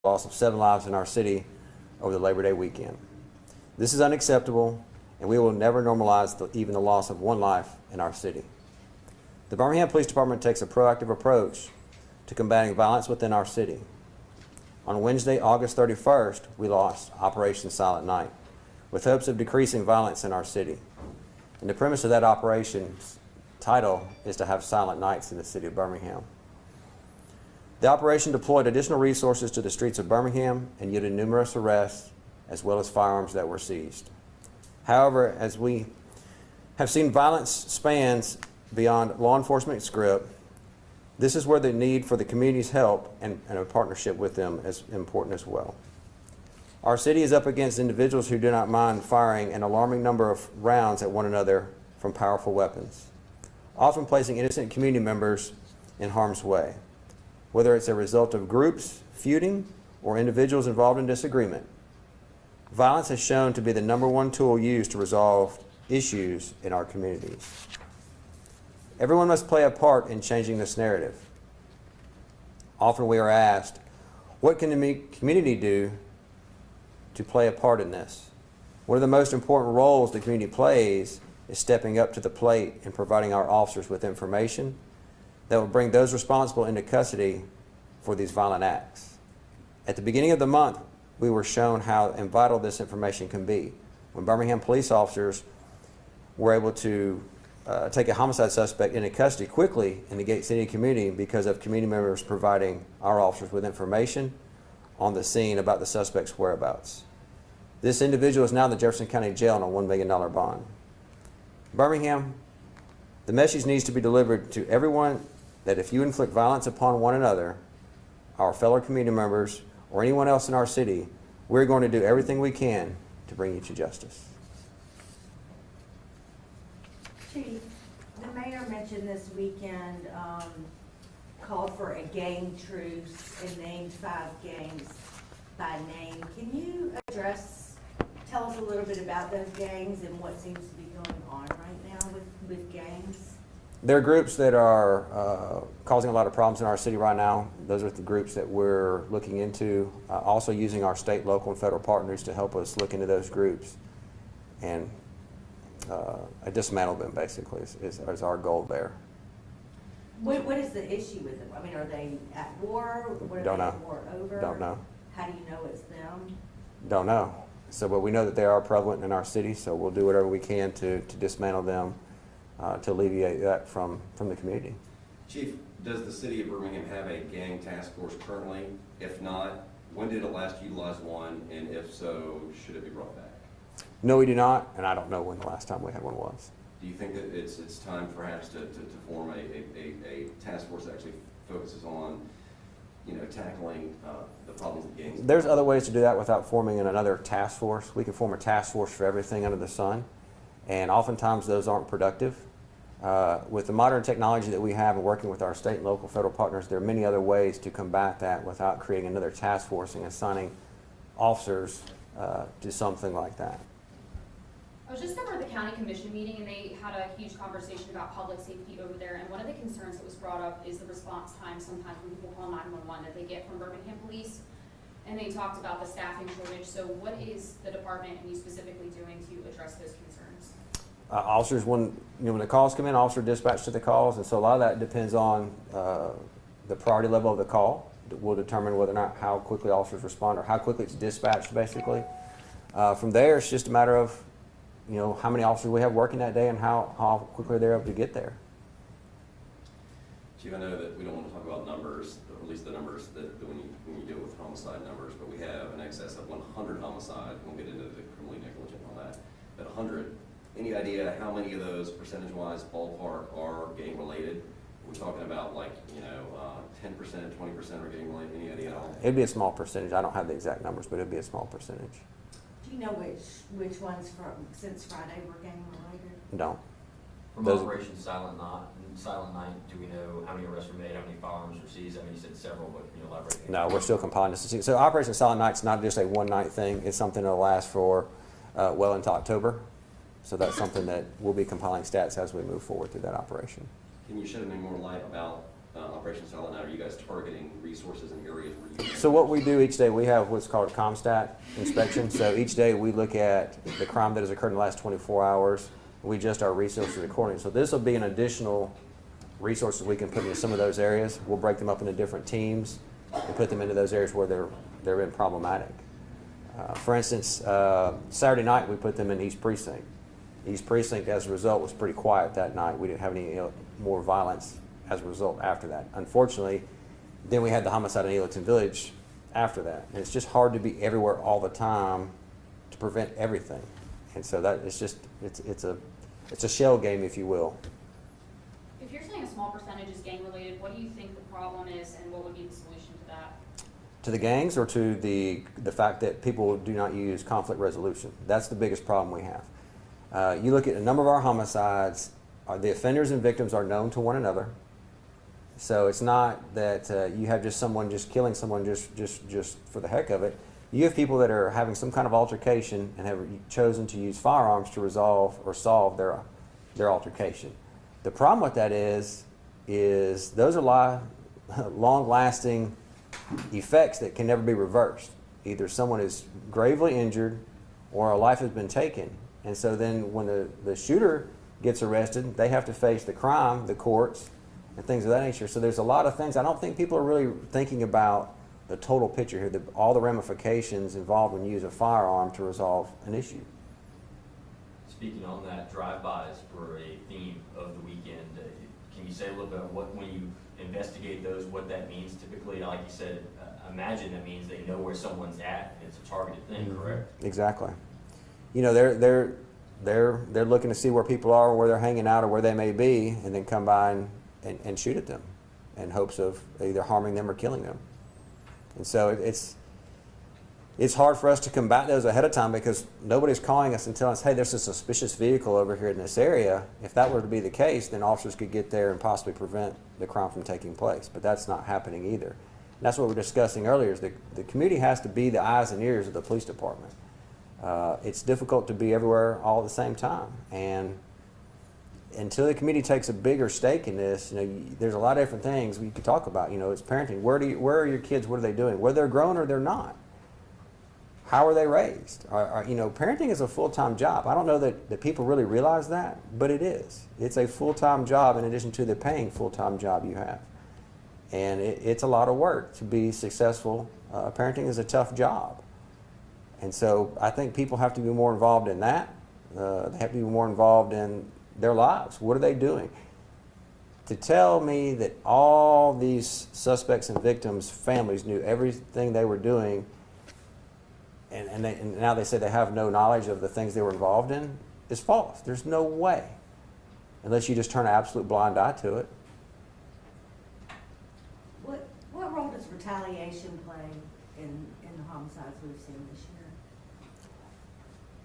loss of 7 lives in our city over the Labor Day weekend. This is unacceptable, and we will never normalize even the loss of 1 life in our city. The Birmingham Police Department takes a proactive approach to combating violence within our city. On Wednesday, August 31st, we launched Operation Silent Night with hopes of decreasing violence in our city. And the premise of that operation's title is to have silent nights in the city of Birmingham. The operation deployed additional resources to the streets of Birmingham and yielded numerous arrests as well as firearms that were seized. However, as we have seen, violence spans beyond law enforcement's grip. This is where the need for the community's help and a partnership with them is important as well. Our city is up against individuals who do not mind firing an alarming number of rounds at one another from powerful weapons, often placing innocent community members in harm's way. Whether it's a result of groups feuding or individuals involved in disagreement, violence has shown to be the #1 tool used to resolve issues in our communities. Everyone must play a part in changing this narrative. Often we are asked, what can the community do to play a part in this? One of the most important roles the community plays is stepping up to the plate and providing our officers with information that will bring those responsible into custody for these violent acts. At the beginning of the month, we were shown how vital this information can be. When Birmingham police officers were able to take a homicide suspect into custody quickly in the Gate City community because of community members providing our officers with information on the scene about the suspect's whereabouts. This individual is now in the Jefferson County Jail on a $1 million bond. Birmingham, the message needs to be delivered to everyone that if you inflict violence upon one another, our fellow community members, or anyone else in our city, we're going to do everything we can to bring you to justice. Chief, the mayor mentioned this weekend, called for a gang truce and named 5 gangs by name. Can you tell us a little bit about those gangs and what seems to be going on right now with gangs? There are groups that are causing a lot of problems in our city right now. Those are the groups that we're looking into, also using our state, local, and federal partners to help us look into those groups and dismantle them, basically, is our goal there. What is the issue with them? I mean, are they at war? What are Don't they know. at war over? Don't know. How do you know it's them? Don't know. So, but we know that they are prevalent in our city, so we'll do whatever we can to dismantle them, to alleviate that from the community. Chief, does the city of Birmingham have a gang task force currently? If not, when did it last utilize one, and if so, should it be brought back? No, we do not, and I don't know when the last time we had one was. Do you think that it's time perhaps to form a task force that actually focuses on, tackling the problems of gangs? There's other ways to do that without forming another task force. We can form a task force for everything under the sun, and oftentimes those aren't productive. With the modern technology that we have and working with our state and local federal partners, there are many other ways to combat that without creating another task force and assigning officers to something like that. I was just over at the county commission meeting, and they had a huge conversation about public safety over there, and one of the concerns that was brought up is the response time sometimes when people call 911 that they get from Birmingham Police, and they talked about the staffing shortage. So what is the department and you specifically doing to address those concerns? Officers, when the calls come in, officer dispatch to the calls, and so a lot of that depends on the priority level of the call. Will determine whether or not how quickly officers respond or how quickly it's dispatched, basically. From there, it's just a matter of how many officers we have working that day and how quickly they're able to get there. Chief, I know that we don't want to talk about numbers, or at least the numbers that when you deal with homicide numbers, but we have an excess of 100 homicide. We'll get into the criminally negligent and all that. But 100, any idea how many of those percentage-wise ballpark are gang related? We're talking about 10%, 20% are gang related. Any idea at all? It'd be a small percentage. I don't have the exact numbers, but it'd be a small percentage. Do you know which ones since Friday were gang related? Don't. From Operation Silent Night, do we know how many arrests were made, how many firearms were seized? I mean, you said several, but can you elaborate? No, we're still compiling this. So Operation Silent Night's not just a one-night thing. It's something that'll last for well into October. So that's something that we'll be compiling stats as we move forward through that operation. Can you shed any more light about Operation Silent Night? Are you guys targeting resources in areas where you? So what we do each day, we have what's called a ComStat inspection. So each day we look at the crime that has occurred in the last 24 hours. We adjust our resources accordingly. So this will be an additional resources we can put into some of those areas. We'll break them up into different teams and put them into those areas where they're been problematic. For instance, Saturday night we put them in East Precinct. East Precinct, as a result, was pretty quiet that night. We didn't have any more violence as a result after that. Unfortunately, then we had the homicide in Eagleton Village after that. And it's just hard to be everywhere all the time to prevent everything. And so that it's just it's a shell game, if you will. If you're saying a small percentage is gang related, what do you think the problem is, and what would be the solution to that? To the gangs, or to the fact that people do not use conflict resolution? That's the biggest problem we have. You look at a number of our homicides, the offenders and victims are known to one another. So it's not that you have just someone just killing someone just for the heck of it. You have people that are having some kind of altercation and have chosen to use firearms to resolve or solve their altercation. The problem with that is those are long-lasting effects that can never be reversed. Either someone is gravely injured or a life has been taken. And so then when the shooter gets arrested, they have to face the crime, the courts, and things of that nature. So there's a lot of things. I don't think people are really thinking about the total picture here, all the ramifications involved when you use a firearm to resolve an issue. Speaking on that, drive-bys were a theme of the weekend. Can you say a little bit about when you investigate those, what that means typically? Like you said, imagine that means they know where someone's at, and it's a targeted thing, correct? Exactly. You know, they're looking to see where people are, or where they're hanging out, or where they may be, and then come by and shoot at them in hopes of either harming them or killing them. And so it's hard for us to combat those ahead of time, because nobody's calling us and telling us, hey, there's a suspicious vehicle over here in this area. If that were to be the case, then officers could get there and possibly prevent the crime from taking place. But that's not happening either. And that's what we were discussing earlier, is the community has to be the eyes and ears of the police department. It's difficult to be everywhere all at the same time. And until the community takes a bigger stake in this, there's a lot of different things we could talk about. It's parenting. Where are your kids? What are they doing? Whether they're grown or they're not. How are they raised? Parenting is a full-time job. I don't know that people really realize that, but it is. It's a full-time job in addition to the paying full-time job you have. And it's a lot of work to be successful. Parenting is a tough job. And so I think people have to be more involved in that. They have to be more involved in their lives. What are they doing? To tell me that all these suspects and victims' families knew everything they were doing, and now they say they have no knowledge of the things they were involved in, is false. There's no way, unless you just turn an absolute blind eye to it. What role does retaliation play in the homicides we've seen this year?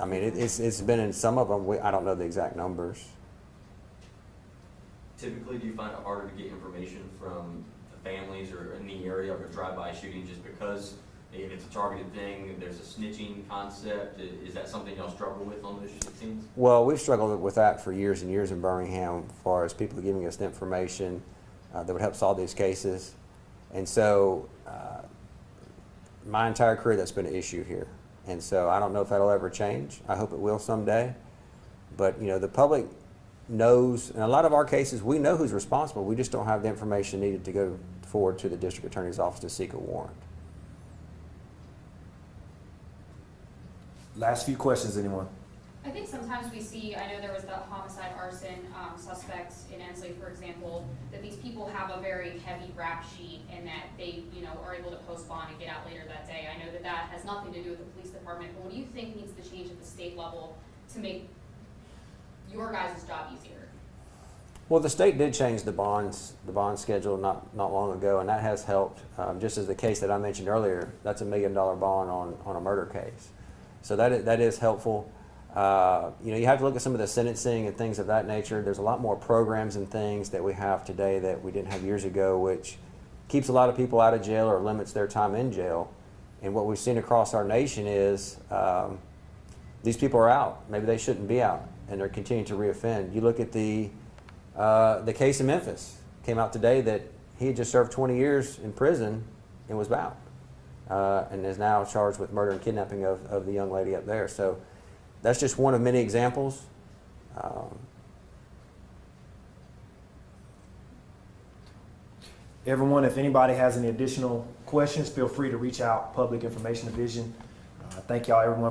I mean, it's been in some of them. I don't know the exact numbers. Typically, do you find it harder to get information from the families or in the area of a drive-by shooting, just because if it's a targeted thing, there's a snitching concept? Is that something y'all struggle with on those scenes? Well, we've struggled with that for years and years in Birmingham, as far as people giving us the information that would help solve these cases. And so my entire career, that's been an issue here. And so I don't know if that'll ever change. I hope it will someday. But the public knows, in a lot of our cases, we know who's responsible. We just don't have the information needed to go forward to the district attorney's office to seek a warrant. Last few questions, anyone? I think sometimes we see, I know there was the homicide arson suspects in Ensley, for example, that these people have a very heavy rap sheet, and that they, are able to post bond and get out later that day. I know that has nothing to do with the police department, but what do you think needs to change at the state level to make your guys' job easier? Well, the state did change the bond schedule not long ago, and that has helped. Just as the case that I mentioned earlier, that's $1 million bond on a murder case. So that is helpful. You have to look at some of the sentencing and things of that nature. There's a lot more programs and things that we have today that we didn't have years ago, which keeps a lot of people out of jail or limits their time in jail. And what we've seen across our nation is these people are out. Maybe they shouldn't be out, and they're continuing to reoffend. You look at the case in Memphis. Came out today that he had just served 20 years in prison and was out, and is now charged with murder and kidnapping of the young lady up there. So that's just one of many examples. Everyone, if anybody has any additional questions, feel free to reach out, Public Information Division. Thank y'all, everyone,